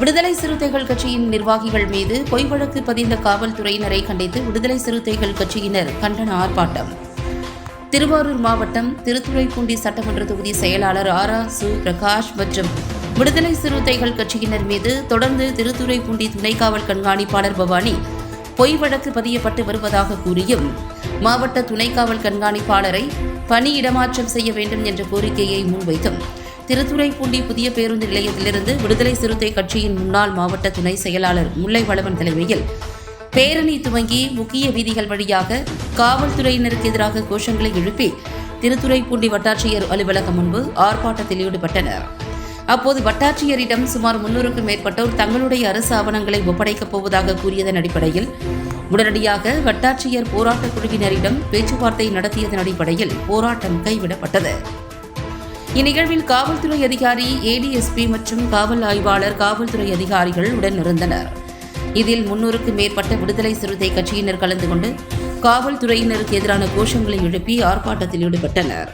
விடுதலை சிறுத்தைகள் கட்சியின் நிர்வாகிகள் மீது பொய் வழக்கு பதிந்த காவல்துறையினரை கண்டித்து விடுதலை சிறுத்தைகள் கட்சியினர் கண்டன ஆர்ப்பாட்டம். திருவாரூர் மாவட்டம் திருத்துறைப்பூண்டி சட்டமன்ற தொகுதி செயலாளர் சு பிரகாஷ் மற்றும் விடுதலை சிறுத்தைகள் கட்சியினர் மீது தொடர்ந்து திருத்துறைப்பூண்டி துணை காவல் கண்காணிப்பாளர் பவானி பொய் வழக்கு பதியப்பட்டு வருவதாக கூறியும் மாவட்ட துணை காவல் கண்காணிப்பாளரை பணி இடமாற்றம் செய்ய வேண்டும் என்ற கோரிக்கையை முன்வைத்தும் திருத்துறைப்பூண்டி புதிய பேருந்து நிலையத்திலிருந்து விடுதலை சிறுத்தை கட்சியின் முன்னாள் மாவட்ட துணை செயலாளர் முல்லை வளவன் தலைமையில் பேரணி துவங்கி முக்கிய வீதிகள் வழியாக காவல்துறையினருக்கு எதிராக கோஷங்களை எழுப்பி திருத்துறைப்பூண்டி வட்டாட்சியர் அலுவலகம் முன்பு ஆர்ப்பாட்டத்தில் ஈடுபட்டனர். அப்போது வட்டாட்சியரிடம் சுமார் 300க்கும் மேற்பட்டோர் தங்களுடைய அரசு ஆவணங்களை ஒப்படைக்கப் போவதாக கூறியதன் அடிப்படையில் உடனடியாக வட்டாட்சியர் போராட்டக் குழுவினரிடம் பேச்சுவார்த்தை நடத்தியதன் அடிப்படையில் போராட்டம் கைவிடப்பட்டது. இந்நிகழ்வில் காவல்துறை அதிகாரி, ஏடிஎஸ்பி மற்றும் காவல் ஆய்வாளர், காவல்துறை அதிகாரிகள் உடனிருந்தனர். இதில் 300க்கும் மேற்பட்ட விடுதலை சிறுத்தை கட்சியினர் கலந்து கொண்டு காவல்துறையினருக்கு எதிரான கோஷங்களை எழுப்பி ஆர்ப்பாட்டத்தில் ஈடுபட்டனர்.